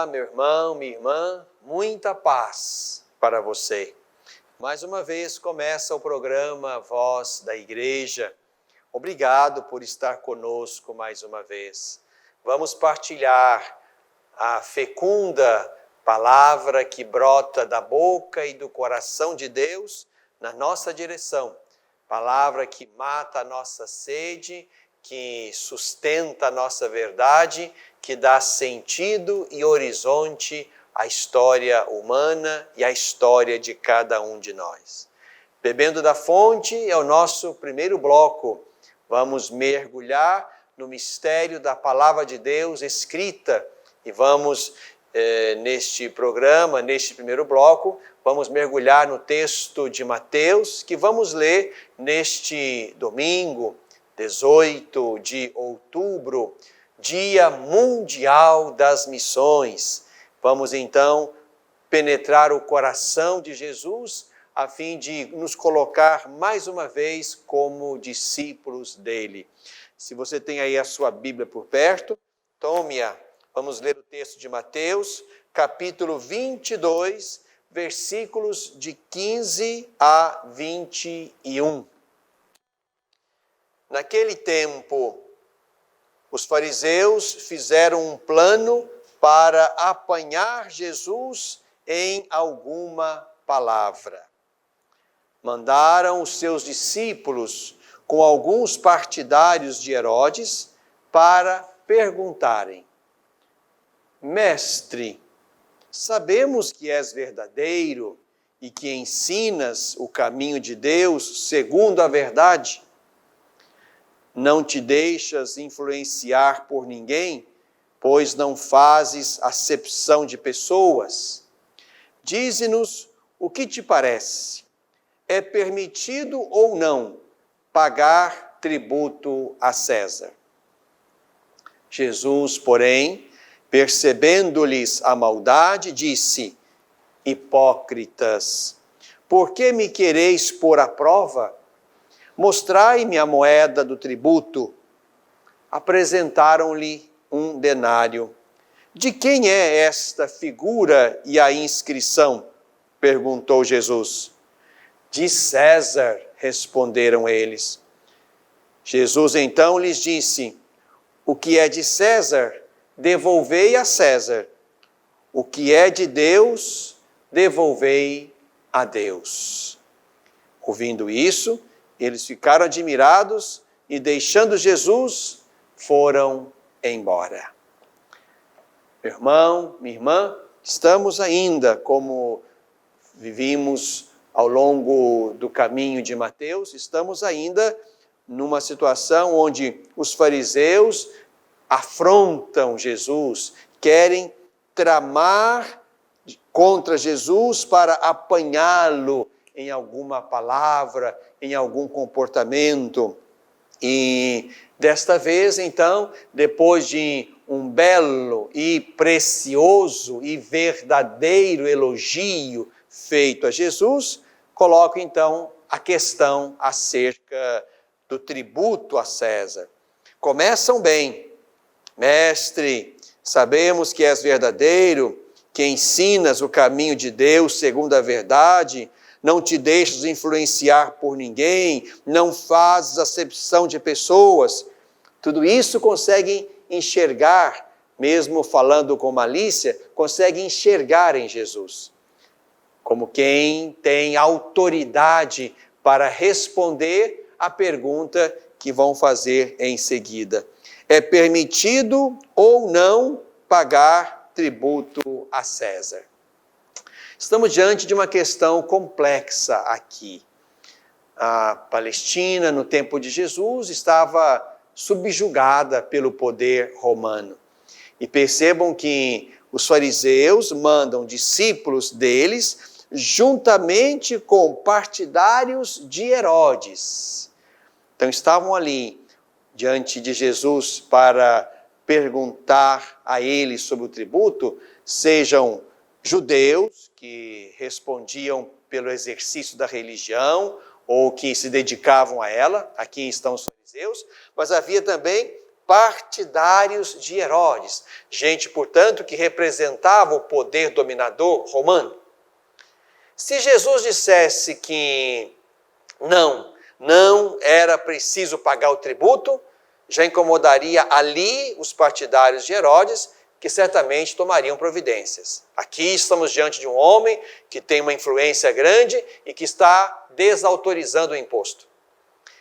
Olá, meu irmão, minha irmã, muita paz para você. Mais uma vez começa o programa Voz da Igreja. Obrigado por estar conosco mais uma vez. Vamos partilhar a fecunda palavra que brota da boca e do coração de Deus na nossa direção. Palavra que mata a nossa sede, que sustenta a nossa verdade, que dá sentido e horizonte à história humana e à história de cada um de nós. Bebendo da fonte é o nosso primeiro bloco. Vamos mergulhar no mistério da palavra de Deus escrita e vamos, neste programa, neste primeiro bloco, vamos mergulhar no texto de Mateus, que vamos ler neste domingo, 18 de outubro, Dia Mundial das Missões. Vamos então penetrar o coração de Jesus a fim de nos colocar mais uma vez como discípulos dele. Se você tem aí a sua Bíblia por perto, tome-a. Vamos ler o texto de Mateus, capítulo 22, versículos de 15 a 21. Naquele tempo, os fariseus fizeram um plano para apanhar Jesus em alguma palavra. Mandaram os seus discípulos com alguns partidários de Herodes para perguntarem: Mestre, sabemos que és verdadeiro e que ensinas o caminho de Deus segundo a verdade. Não te deixas influenciar por ninguém, pois não fazes acepção de pessoas. Dize-nos o que te parece. É permitido ou não pagar tributo a César? Jesus, porém, percebendo-lhes a maldade, disse: Hipócritas, por que me quereis pôr à prova? Mostrai-me a moeda do tributo. Apresentaram-lhe um denário. De quem é esta figura e a inscrição? Perguntou Jesus. De César, responderam eles. Jesus então lhes disse: O que é de César, devolvei a César. O que é de Deus, devolvei a Deus. Ouvindo isso, eles ficaram admirados e, deixando Jesus, foram embora. Meu irmão, minha irmã, estamos ainda, como vivimos ao longo do caminho de Mateus, estamos ainda numa situação onde os fariseus afrontam Jesus, querem tramar contra Jesus para apanhá-lo em alguma palavra, em algum comportamento. E desta vez, então, depois de um belo e precioso e verdadeiro elogio feito a Jesus, coloca então a questão acerca do tributo a César. Começam bem. Mestre, sabemos que és verdadeiro, que ensinas o caminho de Deus segundo a verdade, não te deixas influenciar por ninguém, não fazes acepção de pessoas. Tudo isso conseguem enxergar, mesmo falando com malícia, conseguem enxergar em Jesus. Como quem tem autoridade para responder à pergunta que vão fazer em seguida. É permitido ou não pagar tributo a César? Estamos diante de uma questão complexa aqui. A Palestina, no tempo de Jesus, estava subjugada pelo poder romano. E percebam que os fariseus mandam discípulos deles juntamente com partidários de Herodes. Então estavam ali diante de Jesus para perguntar a ele sobre o tributo, sejam judeus que respondiam pelo exercício da religião ou que se dedicavam a ela, aqui estão os fariseus, mas havia também partidários de Herodes. Gente, portanto, que representava o poder dominador romano. Se Jesus dissesse que não era preciso pagar o tributo, já incomodaria ali os partidários de Herodes, que certamente tomariam providências. Aqui estamos diante de um homem que tem uma influência grande e que está desautorizando o imposto.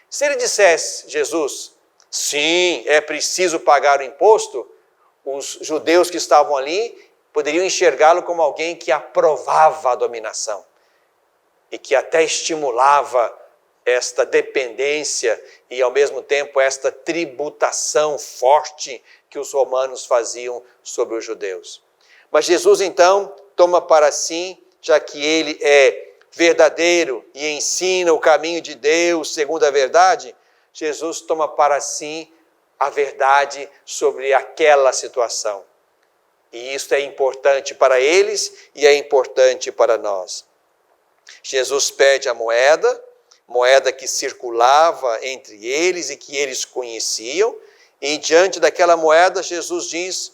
Se ele dissesse, Jesus, sim, é preciso pagar o imposto, os judeus que estavam ali poderiam enxergá-lo como alguém que aprovava a dominação e que até estimulava esta dependência e, ao mesmo tempo, esta tributação forte que os romanos faziam sobre os judeus. Mas Jesus, então, toma para si, já que ele é verdadeiro e ensina o caminho de Deus segundo a verdade, Jesus toma para si a verdade sobre aquela situação. E isso é importante para eles e é importante para nós. Jesus pede a moeda que circulava entre eles e que eles conheciam, e diante daquela moeda Jesus diz,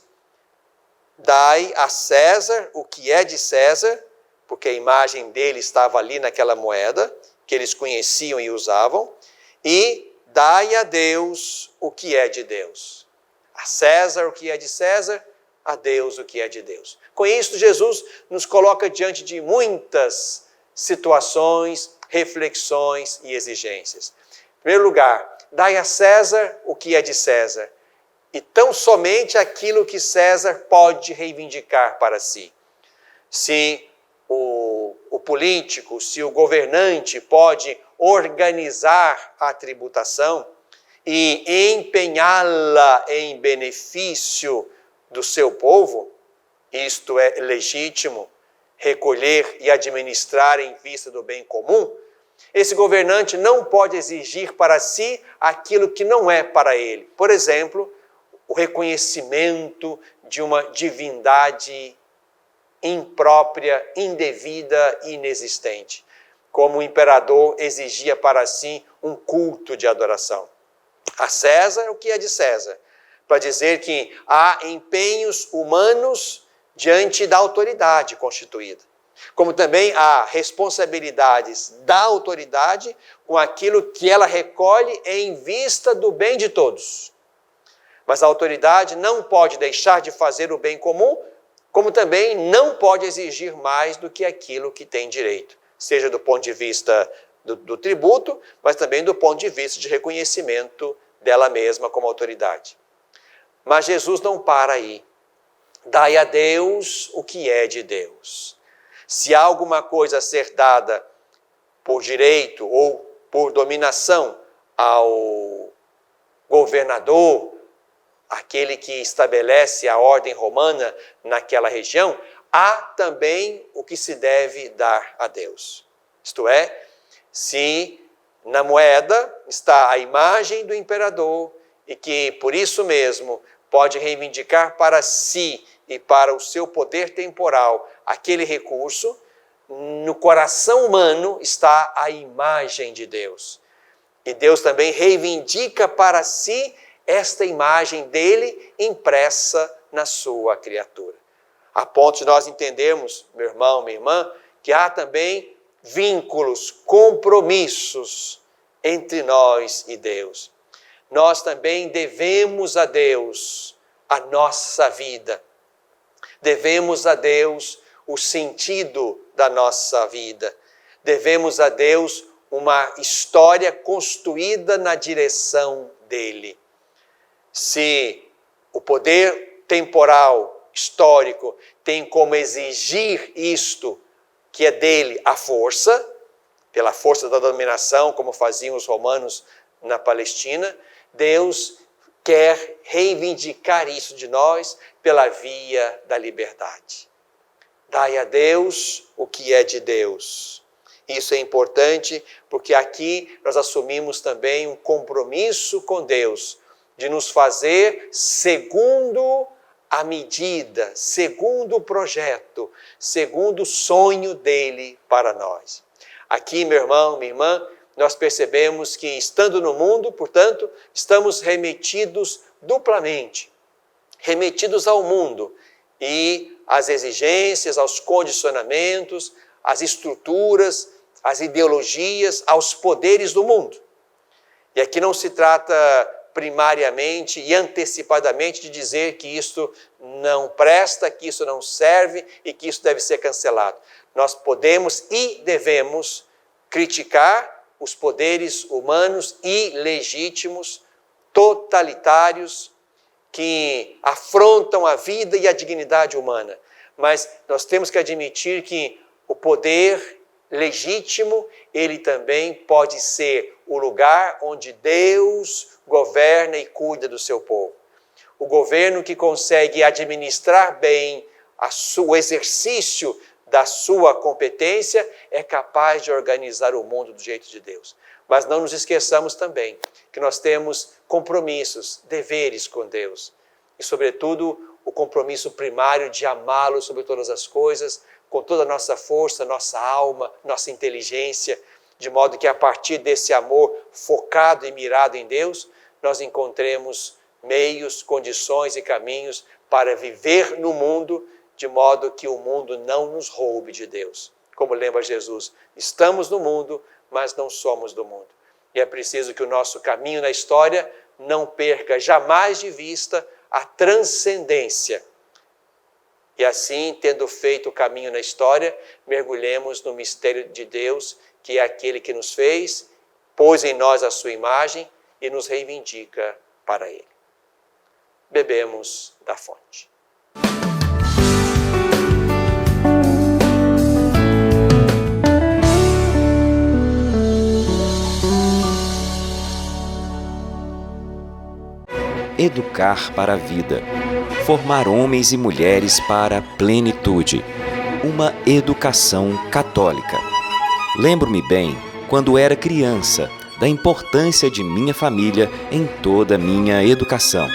dai a César o que é de César, porque a imagem dele estava ali naquela moeda, que eles conheciam e usavam, e dai a Deus o que é de Deus. A César o que é de César, a Deus o que é de Deus. Com isso, Jesus nos coloca diante de muitas situações, reflexões e exigências. Em primeiro lugar, dai a César o que é de César, e tão somente aquilo que César pode reivindicar para si. Se o político, se o governante pode organizar a tributação e empenhá-la em benefício do seu povo, isto é legítimo, recolher e administrar em vista do bem comum, esse governante não pode exigir para si aquilo que não é para ele. Por exemplo, o reconhecimento de uma divindade imprópria, indevida e inexistente, como o imperador exigia para si um culto de adoração. A César o que é de César, para dizer que há empenhos humanos diante da autoridade constituída, como também há responsabilidades da autoridade com aquilo que ela recolhe em vista do bem de todos. Mas a autoridade não pode deixar de fazer o bem comum, como também não pode exigir mais do que aquilo que tem direito, seja do ponto de vista do tributo, mas também do ponto de vista de reconhecimento dela mesma como autoridade. Mas Jesus não para aí. Dai a Deus o que é de Deus. Se há alguma coisa a ser dada por direito ou por dominação ao governador, aquele que estabelece a ordem romana naquela região, há também o que se deve dar a Deus. Isto é, se na moeda está a imagem do imperador e que por isso mesmo pode reivindicar para si e para o seu poder temporal aquele recurso, no coração humano está a imagem de Deus. E Deus também reivindica para si esta imagem dele impressa na sua criatura. A ponto de nós entendermos, meu irmão, minha irmã, que há também vínculos, compromissos entre nós e Deus. Nós também devemos a Deus a nossa vida. Devemos a Deus o sentido da nossa vida. Devemos a Deus uma história construída na direção dele. Se o poder temporal, histórico, tem como exigir isto, que é dele a força, pela força da dominação, como faziam os romanos na Palestina, Deus quer reivindicar isso de nós pela via da liberdade. Dai a Deus o que é de Deus. Isso é importante porque aqui nós assumimos também um compromisso com Deus de nos fazer segundo a medida, segundo o projeto, segundo o sonho dele para nós. Aqui, meu irmão, minha irmã, nós percebemos que estando no mundo, portanto, estamos remetidos duplamente remetidos ao mundo e às exigências, aos condicionamentos, às estruturas, às ideologias, aos poderes do mundo. E aqui não se trata primariamente e antecipadamente de dizer que isso não presta, que isso não serve e que isso deve ser cancelado. Nós podemos e devemos criticar os poderes humanos ilegítimos, totalitários, que afrontam a vida e a dignidade humana. Mas nós temos que admitir que o poder legítimo, ele também pode ser o lugar onde Deus governa e cuida do seu povo. O governo que consegue administrar bem o exercício da sua competência é capaz de organizar o mundo do jeito de Deus. Mas não nos esqueçamos também que nós temos compromissos, deveres com Deus. E, sobretudo, o compromisso primário de amá-lo sobre todas as coisas, com toda a nossa força, nossa alma, nossa inteligência, de modo que a partir desse amor focado e mirado em Deus, nós encontremos meios, condições e caminhos para viver no mundo, de modo que o mundo não nos roube de Deus. Como lembra Jesus, estamos no mundo, mas não somos do mundo. E é preciso que o nosso caminho na história não perca jamais de vista a transcendência. E assim, tendo feito o caminho na história, mergulhemos no mistério de Deus, que é aquele que nos fez, pôs em nós a sua imagem e nos reivindica para Ele. Bebemos da fonte. Educar para a vida. Formar homens e mulheres para a plenitude. Uma educação católica. Lembro-me bem, quando era criança, da importância de minha família em toda a minha educação.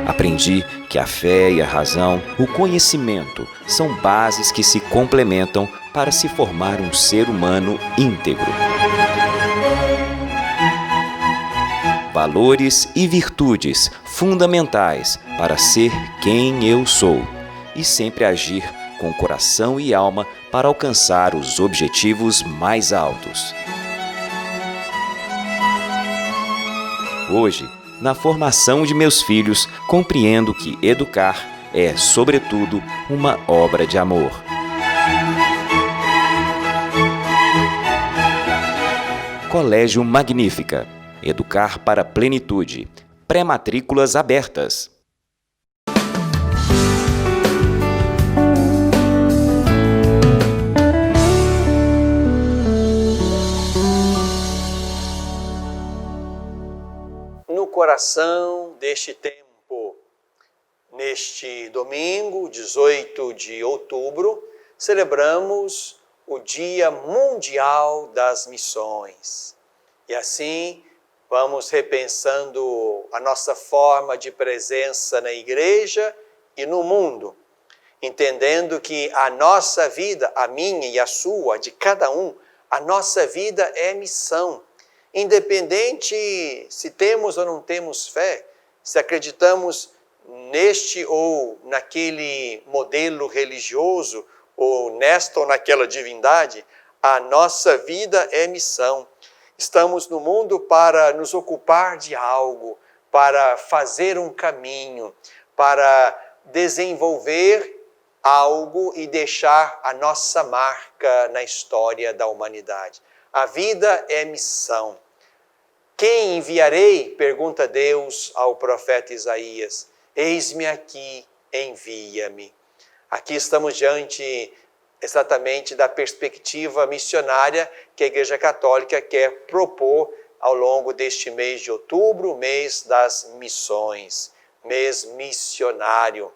Aprendi que a fé e a razão, o conhecimento, são bases que se complementam para se formar um ser humano íntegro. Valores e virtudes fundamentais para ser quem eu sou e sempre agir com coração e alma para alcançar os objetivos mais altos. Hoje, na formação de meus filhos, compreendo que educar é, sobretudo, uma obra de amor. Colégio Magnífica. Educar para a plenitude. Pré-matrículas abertas. No coração deste tempo, neste domingo, 18 de outubro, celebramos o Dia Mundial das Missões. E assim, vamos repensando a nossa forma de presença na igreja e no mundo, entendendo que a nossa vida, a minha e a sua, de cada um, a nossa vida é missão. Independente se temos ou não temos fé, se acreditamos neste ou naquele modelo religioso, ou nesta ou naquela divindade, a nossa vida é missão. Estamos no mundo para nos ocupar de algo, para fazer um caminho, para desenvolver algo e deixar a nossa marca na história da humanidade. A vida é missão. Quem enviarei? Pergunta Deus ao profeta Isaías. Eis-me aqui, envia-me. Aqui estamos diante exatamente da perspectiva missionária que a Igreja Católica quer propor ao longo deste mês de outubro, mês das missões, mês missionário.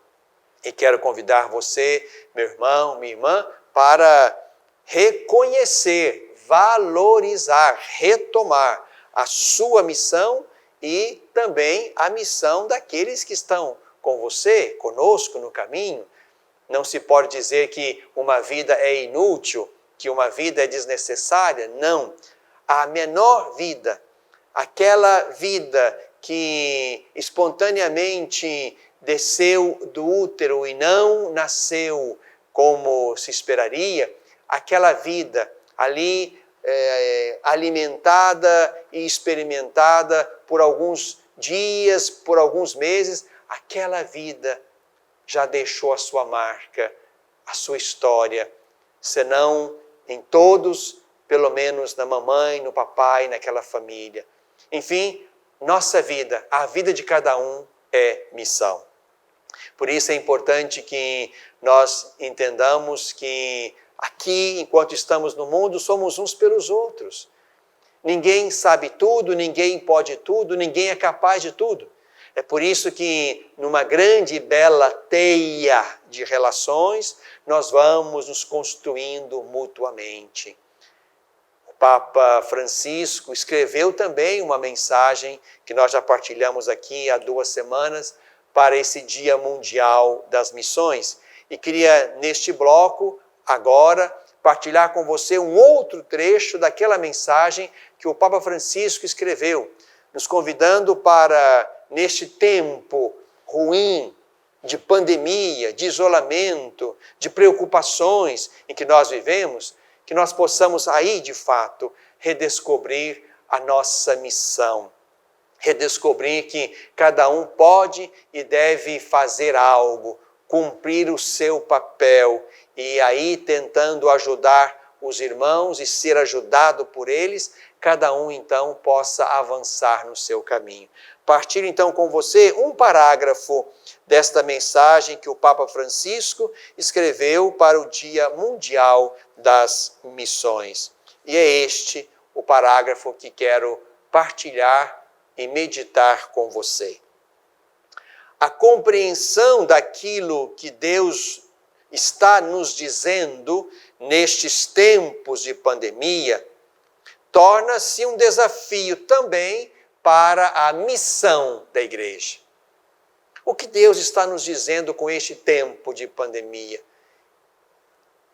E quero convidar você, meu irmão, minha irmã, para reconhecer, valorizar, retomar a sua missão e também a missão daqueles que estão com você, conosco no caminho. Não se pode dizer que uma vida é inútil, que uma vida é desnecessária. Não. A menor vida, aquela vida que espontaneamente desceu do útero e não nasceu como se esperaria, aquela vida ali alimentada e experimentada por alguns dias, por alguns meses, aquela vida já deixou a sua marca, a sua história, senão em todos, pelo menos na mamãe, no papai, naquela família. Enfim, nossa vida, a vida de cada um é missão. Por isso é importante que nós entendamos que aqui, enquanto estamos no mundo, somos uns pelos outros. Ninguém sabe tudo, ninguém pode tudo, ninguém é capaz de tudo. É por isso que, numa grande e bela teia de relações, nós vamos nos construindo mutuamente. O Papa Francisco escreveu também uma mensagem que nós já partilhamos aqui há 2 semanas para esse Dia Mundial das Missões. E queria, neste bloco, agora, partilhar com você um outro trecho daquela mensagem que o Papa Francisco escreveu, nos convidando para, neste tempo ruim de pandemia, de isolamento, de preocupações em que nós vivemos, que nós possamos aí, de fato, redescobrir a nossa missão. Redescobrir que cada um pode e deve fazer algo, cumprir o seu papel, e aí tentando ajudar os irmãos e ser ajudado por eles, cada um então possa avançar no seu caminho. Partilho então com você um parágrafo desta mensagem que o Papa Francisco escreveu para o Dia Mundial das Missões. E é este o parágrafo que quero partilhar e meditar com você. A compreensão daquilo que Deus está nos dizendo nestes tempos de pandemia torna-se um desafio também para a missão da igreja. O que Deus está nos dizendo com este tempo de pandemia?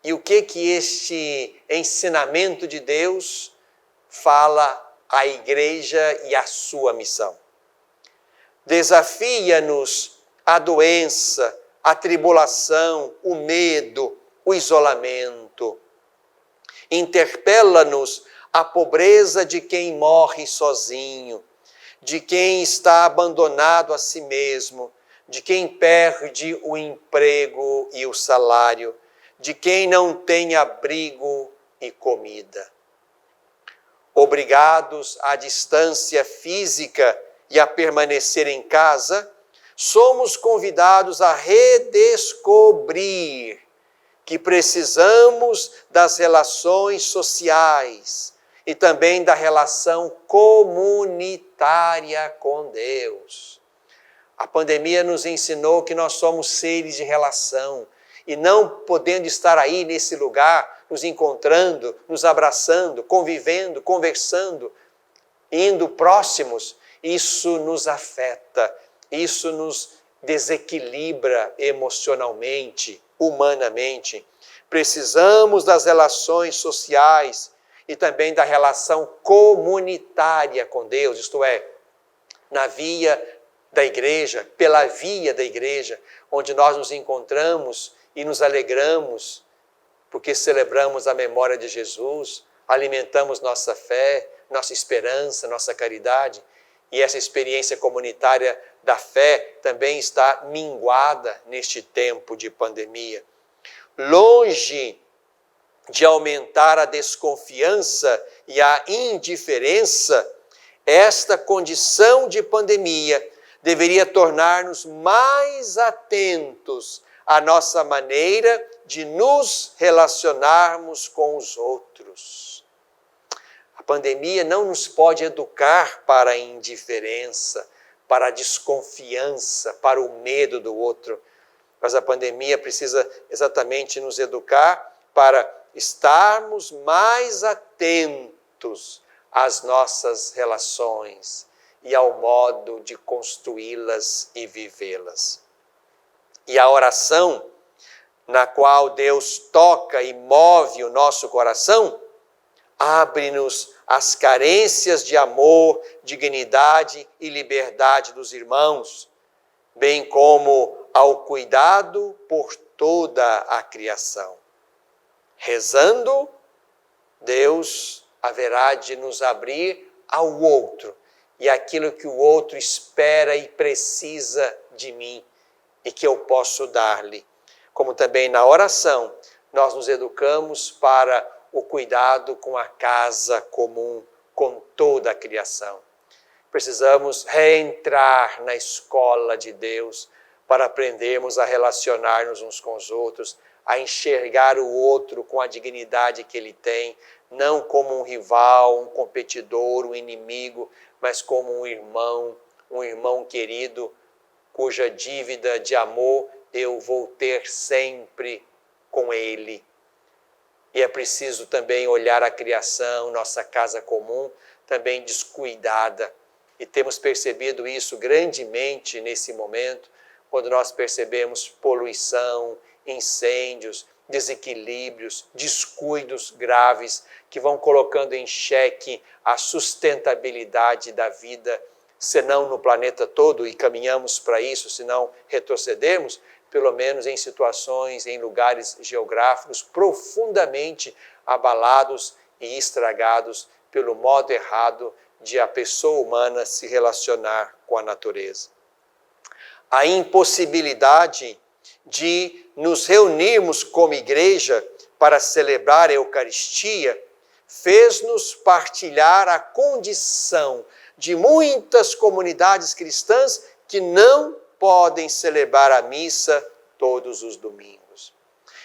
E o que este ensinamento de Deus fala à igreja e à sua missão? Desafia-nos a doença, a tribulação, o medo, o isolamento. Interpela-nos a pobreza de quem morre sozinho, de quem está abandonado a si mesmo, de quem perde o emprego e o salário, de quem não tem abrigo e comida. Obrigados à distância física e a permanecer em casa, somos convidados a redescobrir que precisamos das relações sociais e também da relação comunitária com Deus. A pandemia nos ensinou que nós somos seres de relação e não podendo estar aí nesse lugar, nos encontrando, nos abraçando, convivendo, conversando, indo próximos, isso nos afeta, isso nos desequilibra emocionalmente, humanamente. Precisamos das relações sociais e também da relação comunitária com Deus, isto é, na via da igreja, pela via da igreja, onde nós nos encontramos e nos alegramos, porque celebramos a memória de Jesus, alimentamos nossa fé, nossa esperança, nossa caridade, e essa experiência comunitária da fé também está minguada neste tempo de pandemia. Longe de aumentar a desconfiança e a indiferença, esta condição de pandemia deveria tornar-nos mais atentos à nossa maneira de nos relacionarmos com os outros. A pandemia não nos pode educar para a indiferença, para a desconfiança, para o medo do outro. Mas a pandemia precisa exatamente nos educar para estarmos mais atentos às nossas relações e ao modo de construí-las e vivê-las. E a oração, na qual Deus toca e move o nosso coração, Abre-nos às carências de amor, dignidade e liberdade dos irmãos, bem como ao cuidado por toda a criação. Rezando, Deus haverá de nos abrir ao outro e aquilo que o outro espera e precisa de mim e que eu posso dar-lhe. Como também na oração, nós nos educamos para o cuidado com a casa comum, com toda a criação. Precisamos reentrar na escola de Deus para aprendermos a relacionar-nos uns com os outros, a enxergar o outro com a dignidade que ele tem, não como um rival, um competidor, um inimigo, mas como um irmão querido, cuja dívida de amor eu vou ter sempre com ele. E é preciso também olhar a criação, nossa casa comum, também descuidada. E temos percebido isso grandemente nesse momento, quando nós percebemos poluição, incêndios, desequilíbrios, descuidos graves que vão colocando em xeque a sustentabilidade da vida, senão no planeta todo, e caminhamos para isso, se não retrocedermos, pelo menos em situações, em lugares geográficos profundamente abalados e estragados pelo modo errado de a pessoa humana se relacionar com a natureza. A impossibilidade de nos reunirmos como igreja para celebrar a Eucaristia fez-nos partilhar a condição de muitas comunidades cristãs que não podem celebrar a missa todos os domingos.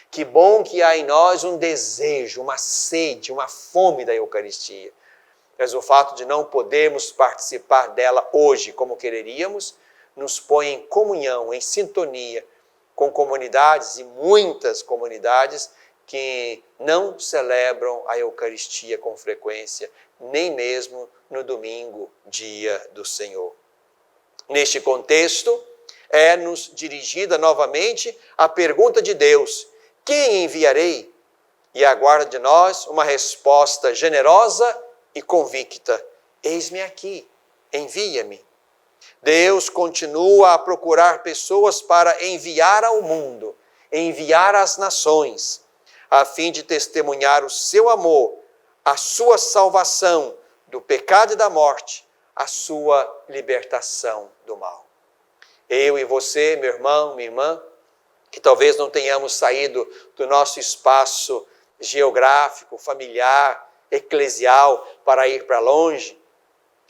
Que bom que há em nós um desejo, uma sede, uma fome da Eucaristia. Mas o fato de não podermos participar dela hoje como quereríamos, nos põe em comunhão, em sintonia com comunidades e muitas comunidades que não celebram a Eucaristia com frequência, nem mesmo no domingo, dia do Senhor. Neste contexto, é-nos dirigida novamente a pergunta de Deus: quem enviarei? E aguarda de nós uma resposta generosa e convicta: eis-me aqui, envia-me. Deus continua a procurar pessoas para enviar ao mundo, enviar às nações, a fim de testemunhar o seu amor, a sua salvação do pecado e da morte, a sua libertação do mal. Eu e você, meu irmão, minha irmã, que talvez não tenhamos saído do nosso espaço geográfico, familiar, eclesial, para ir para longe,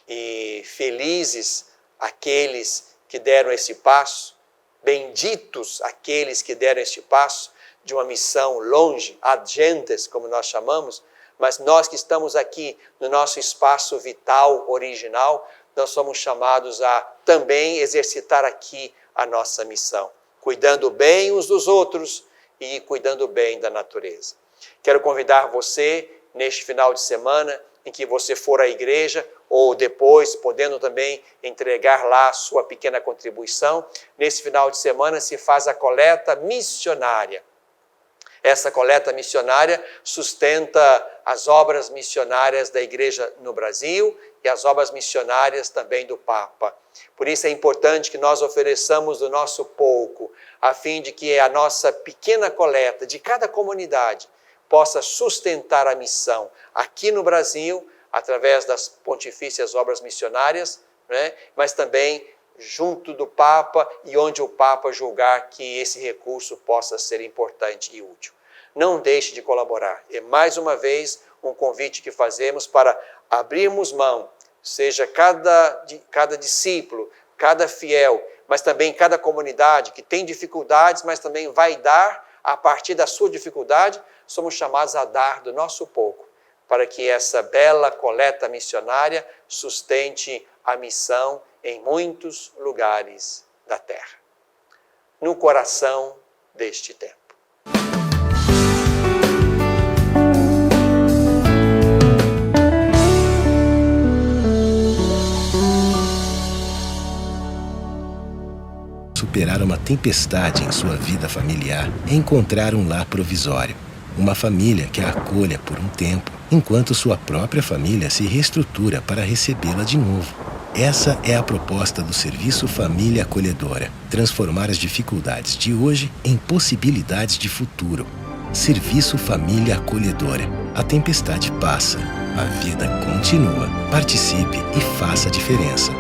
e felizes aqueles que deram esse passo, benditos aqueles que deram este passo de uma missão longe, ad gentes, como nós chamamos, mas nós que estamos aqui no nosso espaço vital, original, nós somos chamados a também exercitar aqui a nossa missão, cuidando bem uns dos outros e cuidando bem da natureza. Quero convidar você, neste final de semana, em que você for à igreja, ou depois, podendo também entregar lá a sua pequena contribuição, nesse final de semana se faz a coleta missionária. Essa coleta missionária sustenta as obras missionárias da igreja no Brasil e as obras missionárias também do Papa. Por isso é importante que nós ofereçamos do nosso pouco, a fim de que a nossa pequena coleta de cada comunidade possa sustentar a missão aqui no Brasil, através das pontifícias obras missionárias, né? Mas também junto do Papa e onde o Papa julgar que esse recurso possa ser importante e útil. Não deixe de colaborar. É mais uma vez um convite que fazemos para abrirmos mão, seja cada discípulo, cada fiel, mas também cada comunidade que tem dificuldades, mas também vai dar, a partir da sua dificuldade, somos chamados a dar do nosso pouco, para que essa bela coleta missionária sustente a missão em muitos lugares da terra. No coração deste tempo. Superar uma tempestade em sua vida familiar é encontrar um lar provisório, uma família que a acolha por um tempo enquanto sua própria família se reestrutura para recebê-la de novo. Essa é a proposta do Serviço Família Acolhedora: transformar as dificuldades de hoje em possibilidades de futuro. Serviço Família Acolhedora. A tempestade passa, a vida continua. Participe e faça a diferença.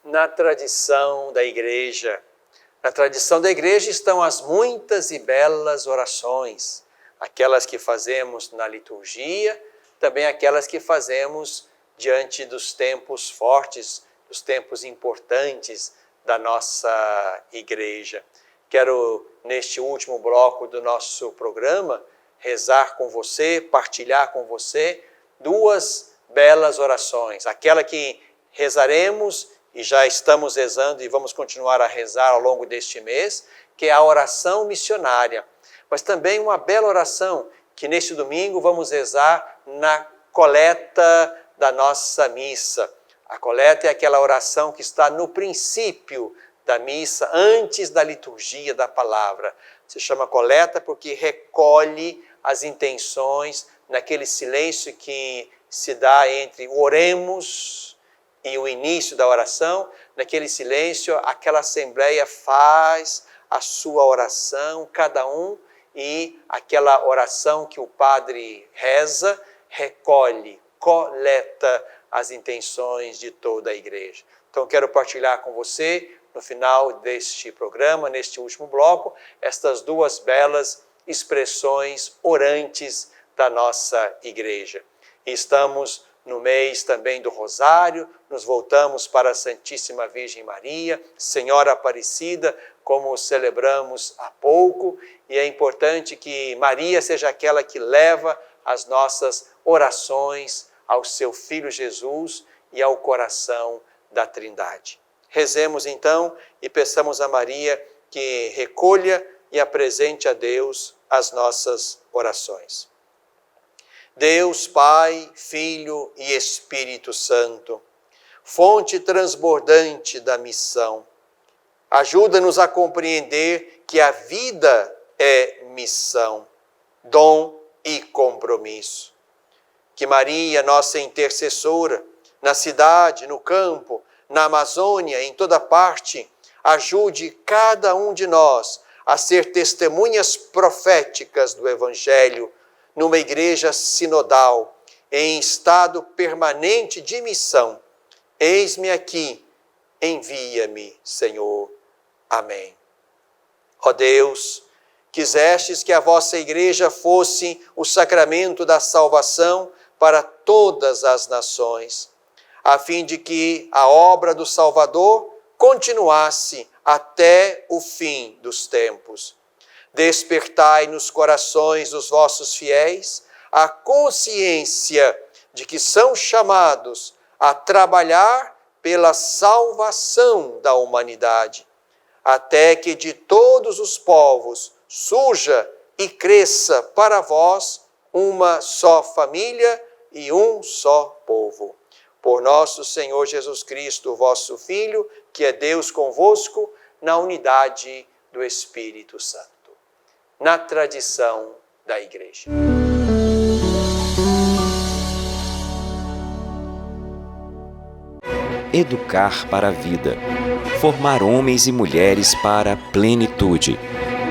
Na tradição da igreja estão as muitas e belas orações, aquelas que fazemos na liturgia, também aquelas que fazemos diante dos tempos fortes, dos tempos importantes da nossa igreja. Quero, neste último bloco do nosso programa, rezar com você, partilhar com você duas belas orações. Aquela que rezaremos e já estamos rezando e vamos continuar a rezar ao longo deste mês, que é a oração missionária. Mas também uma bela oração que neste domingo vamos rezar na coleta da nossa missa. A coleta é aquela oração que está no princípio da missa, antes da liturgia da palavra. Se chama coleta porque recolhe as intenções naquele silêncio que se dá entre o oremos e o início da oração. Naquele silêncio, aquela assembleia faz a sua oração, cada um, e aquela oração que o padre reza, recolhe, coleta as intenções de toda a igreja. Então, quero partilhar com você, no final deste programa, neste último bloco, estas duas belas expressões orantes da nossa igreja. E estamos no mês também do Rosário, nos voltamos para a Santíssima Virgem Maria, Senhora Aparecida, como celebramos há pouco, e é importante que Maria seja aquela que leva as nossas orações ao seu Filho Jesus e ao coração da Trindade. Rezemos então e peçamos a Maria que recolha e apresente a Deus as nossas orações. Deus Pai, Filho e Espírito Santo, fonte transbordante da missão, ajuda-nos a compreender que a vida é missão, dom e compromisso. Que Maria, nossa intercessora, na cidade, no campo, na Amazônia, em toda parte, ajude cada um de nós a ser testemunhas proféticas do Evangelho, numa igreja sinodal, em estado permanente de missão. Eis-me aqui, envia-me, Senhor. Amém. Ó Deus, quisestes que a vossa igreja fosse o sacramento da salvação para todas as nações, a fim de que a obra do Salvador continuasse até o fim dos tempos. Despertai nos corações dos vossos fiéis a consciência de que são chamados a trabalhar pela salvação da humanidade, até que de todos os povos surja e cresça para vós uma só família e um só povo. Por nosso Senhor Jesus Cristo, vosso Filho, que é Deus convosco, na unidade do Espírito Santo. Na tradição da Igreja. Educar para a vida. Formar homens e mulheres para a plenitude.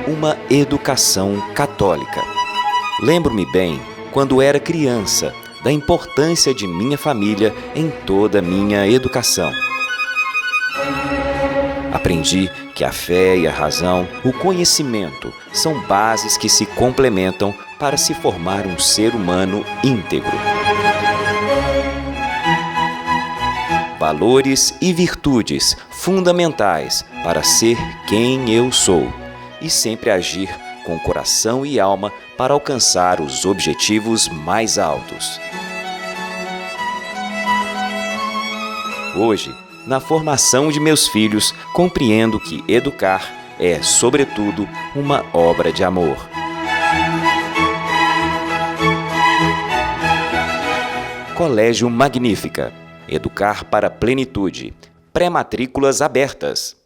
Uma educação católica. Lembro-me bem, quando era criança, da importância de minha família em toda a minha educação. Aprendi que a fé e a razão, o conhecimento, são bases que se complementam para se formar um ser humano íntegro. Valores e virtudes fundamentais para ser quem eu sou e sempre agir com coração e alma para alcançar os objetivos mais altos. Hoje, na formação de meus filhos, compreendo que educar é, sobretudo, uma obra de amor. Colégio Magnífica. Educar para a Plenitude. Pré-matrículas abertas.